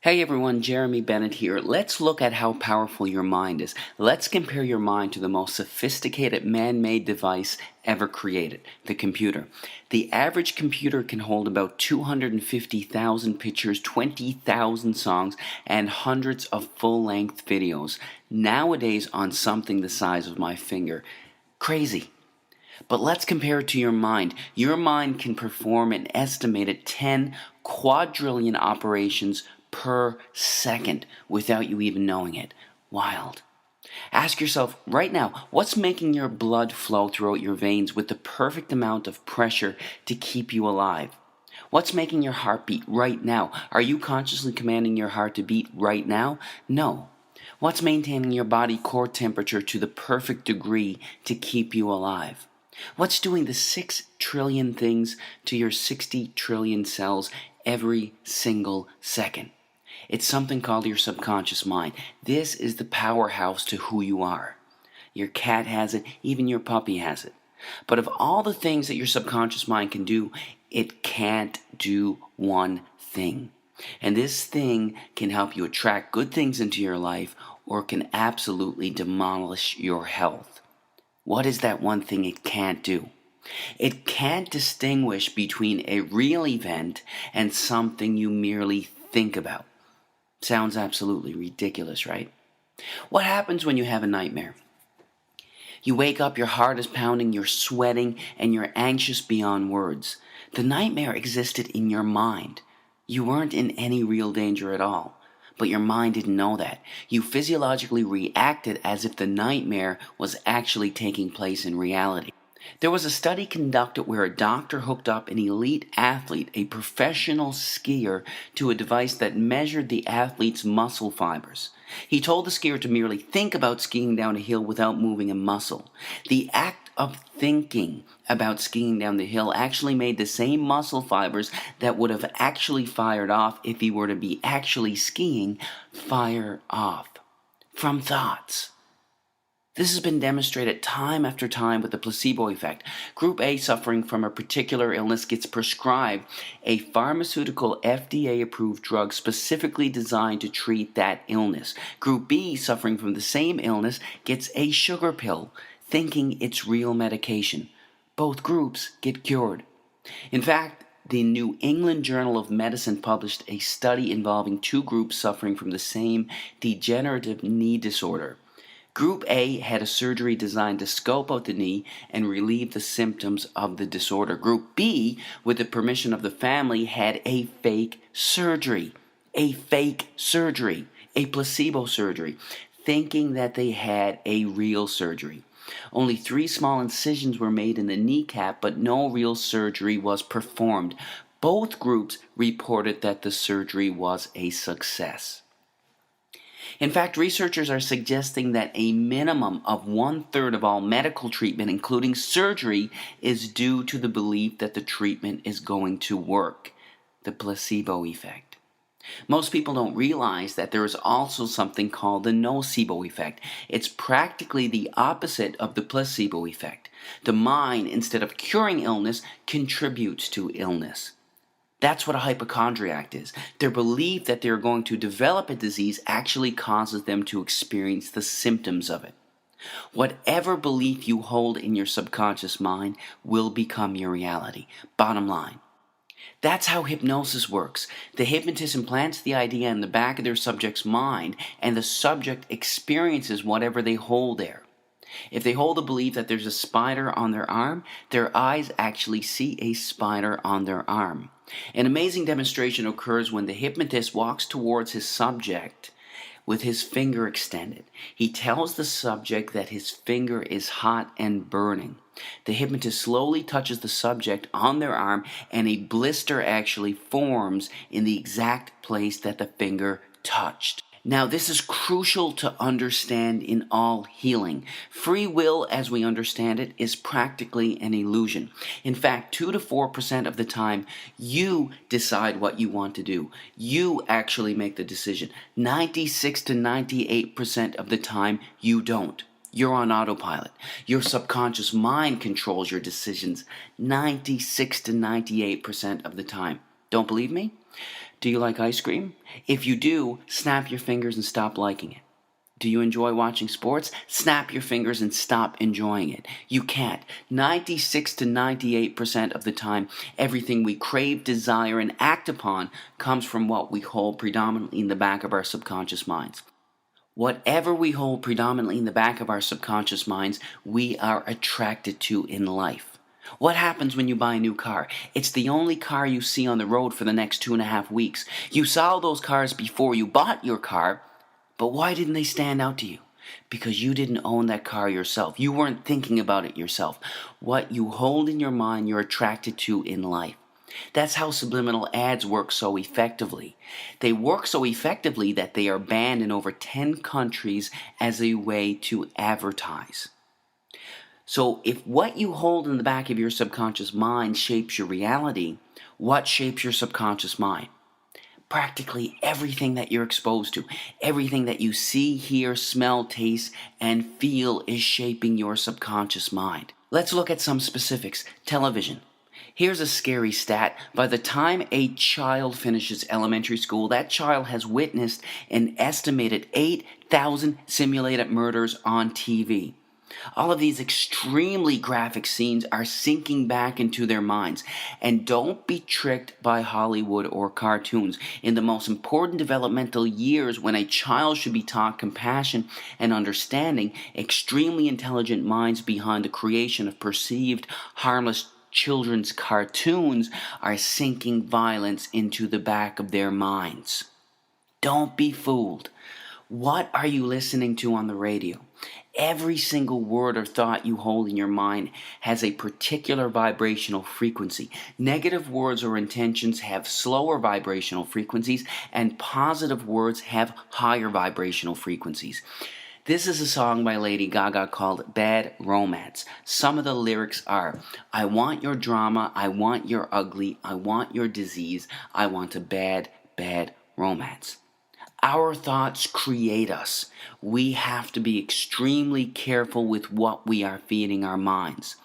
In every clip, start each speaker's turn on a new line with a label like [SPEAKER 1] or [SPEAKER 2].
[SPEAKER 1] Hey everyone, Jeremy Bennett here. Let's look at how powerful your mind is. Let's compare your mind to the most sophisticated man-made device ever created, the computer. The average computer can hold about 250,000 pictures, 20,000 songs, and hundreds of full-length videos, nowadays on something the size of my finger. Crazy. But let's compare it to your mind. Your mind can perform an estimated 10 quadrillion operations per second without you even knowing it. Wild. Ask yourself right now, what's making your blood flow throughout your veins with the perfect amount of pressure to keep you alive? What's making your heart beat right now? Are you consciously commanding your heart to beat right now? No. What's maintaining your body core temperature to the perfect degree to keep you alive? What's doing the 6 trillion things to your 60 trillion cells every single second? It's something called your subconscious mind. This is the powerhouse to who you are. Your cat has it, even your puppy has it. But of all the things that your subconscious mind can do, it can't do one thing. And this thing can help you attract good things into your life or can absolutely demolish your health. What is that one thing it can't do? It can't distinguish between a real event and something you merely think about. Sounds absolutely ridiculous, right? What happens when you have a nightmare? You wake up, your heart is pounding, you're sweating, and you're anxious beyond words. The nightmare existed in your mind. You weren't in any real danger at all. But your mind didn't know that. You physiologically reacted as if the nightmare was actually taking place in reality. There was a study conducted where a doctor hooked up an elite athlete, a professional skier, to a device that measured the athlete's muscle fibers. He told the skier to merely think about skiing down a hill without moving a muscle. The act of thinking about skiing down the hill actually made the same muscle fibers that would have actually fired off if he were to be actually skiing fire off from thoughts. This has been demonstrated time after time with the placebo effect. Group A suffering from a particular illness gets prescribed a pharmaceutical FDA-approved drug specifically designed to treat that illness. Group B suffering from the same illness gets a sugar pill, thinking it's real medication. Both groups get cured. In fact, the New England Journal of Medicine published a study involving two groups suffering from the same degenerative knee disorder. Group A had a surgery designed to scope out the knee and relieve the symptoms of the disorder. Group B, with the permission of the family, had a fake surgery. A placebo surgery, thinking that they had a real surgery. Only 3 small incisions were made in the kneecap, but no real surgery was performed. Both groups reported that the surgery was a success. In fact, researchers are suggesting that a minimum of 1/3 of all medical treatment, including surgery, is due to the belief that the treatment is going to work. The placebo effect. Most people don't realize that there is also something called the nocebo effect. It's practically the opposite of the placebo effect. The mind, instead of curing illness, contributes to illness. That's what a hypochondriac is. Their belief that they're going to develop a disease actually causes them to experience the symptoms of it. Whatever belief you hold in your subconscious mind will become your reality. Bottom line. That's how hypnosis works. The hypnotist implants the idea in the back of their subject's mind, and the subject experiences whatever they hold there. If they hold the belief that there's a spider on their arm, their eyes actually see a spider on their arm. An amazing demonstration occurs when the hypnotist walks towards his subject with his finger extended. He tells the subject that his finger is hot and burning. The hypnotist slowly touches the subject on their arm, and a blister actually forms in the exact place that the finger touched. Now, this is crucial to understand in all healing. Free will, as we understand it, is practically an illusion. In fact, 2 to 4% of the time, you decide what you want to do. You actually make the decision. 96 to 98% of the time, you don't. You're on autopilot. Your subconscious mind controls your decisions 96 to 98% of the time. Don't believe me? Do you like ice cream? If you do, snap your fingers and stop liking it. Do you enjoy watching sports? Snap your fingers and stop enjoying it. You can't. 96 to 98% of the time, everything we crave, desire, and act upon comes from what we hold predominantly in the back of our subconscious minds. Whatever we hold predominantly in the back of our subconscious minds, we are attracted to in life. What happens when you buy a new car? It's the only car you see on the road for the next 2.5 weeks. You saw those cars before you bought your car, but why didn't they stand out to you? Because you didn't own that car yourself. You weren't thinking about it yourself. What you hold in your mind, you're attracted to in life. That's how subliminal ads work so effectively. They work so effectively that they are banned in over 10 countries as a way to advertise. So if what you hold in the back of your subconscious mind shapes your reality, what shapes your subconscious mind? Practically everything that you're exposed to, everything that you see, hear, smell, taste, and feel is shaping your subconscious mind. Let's look at some specifics. Television. Here's a scary stat. By the time a child finishes elementary school, that child has witnessed an estimated 8,000 simulated murders on TV. All of these extremely graphic scenes are sinking back into their minds. And don't be tricked by Hollywood or cartoons. In the most important developmental years, when a child should be taught compassion and understanding, extremely intelligent minds behind the creation of perceived harmless children's cartoons are sinking violence into the back of their minds. Don't be fooled. What are you listening to on the radio? Every single word or thought you hold in your mind has a particular vibrational frequency. Negative words or intentions have slower vibrational frequencies, and positive words have higher vibrational frequencies. This is a song by Lady Gaga called Bad Romance. Some of the lyrics are, I want your drama, I want your ugly, I want your disease, I want a bad, bad romance. Our thoughts create us. We have to be extremely careful with what we are feeding our minds.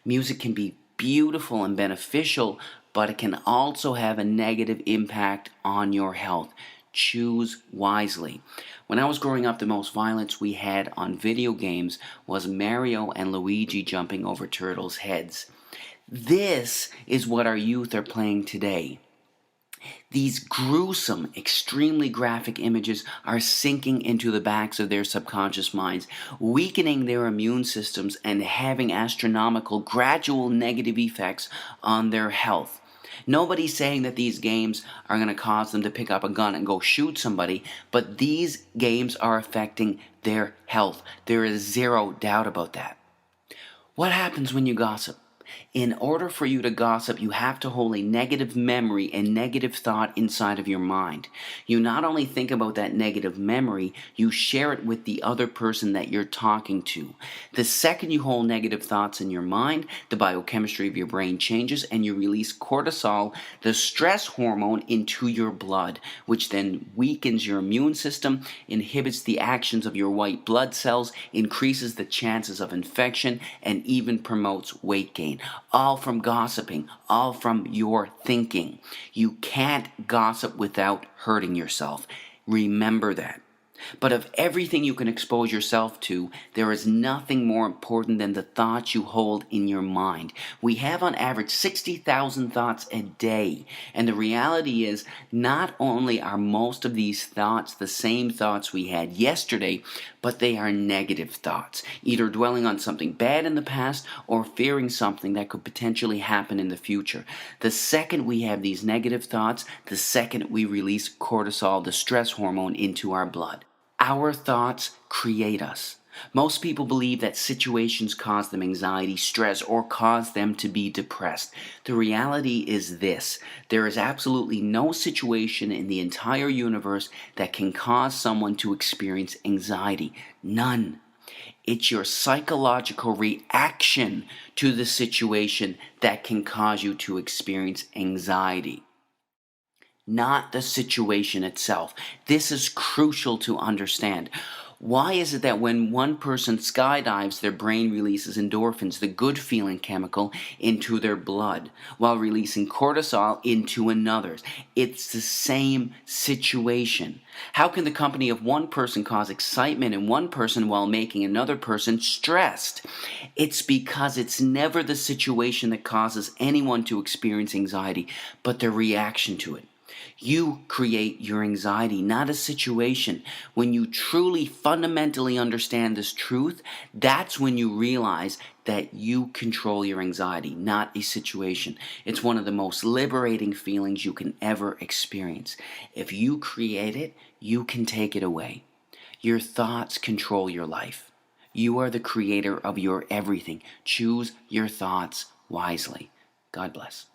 [SPEAKER 1] Music can be beautiful and beneficial, but it can also have a negative impact on your health. Choose wisely. When I was growing up, the most violence we had on video games was Mario and Luigi jumping over turtles' heads. This is what our youth are playing today. These gruesome, extremely graphic images are sinking into the backs of their subconscious minds, weakening their immune systems and having astronomical, gradual negative effects on their health. Nobody's saying that these games are going to cause them to pick up a gun and go shoot somebody, but these games are affecting their health. There is zero doubt about that. What happens when you gossip? In order for you to gossip, you have to hold a negative memory and negative thought inside of your mind. You not only think about that negative memory, you share it with the other person that you're talking to. The second you hold negative thoughts in your mind, the biochemistry of your brain changes and you release cortisol, the stress hormone, into your blood, which then weakens your immune system, inhibits the actions of your white blood cells, increases the chances of infection, and even promotes weight gain. All from gossiping, all from your thinking. You can't gossip without hurting yourself. Remember that. But of everything you can expose yourself to, there is nothing more important than the thoughts you hold in your mind. We have on average 60,000 thoughts a day. And the reality is, not only are most of these thoughts the same thoughts we had yesterday, but they are negative thoughts, either dwelling on something bad in the past or fearing something that could potentially happen in the future. The second we have these negative thoughts, the second we release cortisol, the stress hormone, into our blood. Our thoughts create us. Most people believe that situations cause them anxiety, stress, or cause them to be depressed. The reality is this: there is absolutely no situation in the entire universe that can cause someone to experience anxiety. None. It's your psychological reaction to the situation that can cause you to experience anxiety, not the situation itself. This is crucial to understand. Why is it that when one person skydives, their brain releases endorphins, the good feeling chemical, into their blood, while releasing cortisol into another's? It's the same situation. How can the company of one person cause excitement in one person while making another person stressed? It's because it's never the situation that causes anyone to experience anxiety, but their reaction to it. You create your anxiety, not a situation. When you truly fundamentally understand this truth, that's when you realize that you control your anxiety, not a situation. It's one of the most liberating feelings you can ever experience. If you create it, you can take it away. Your thoughts control your life. You are the creator of your everything. Choose your thoughts wisely. God bless.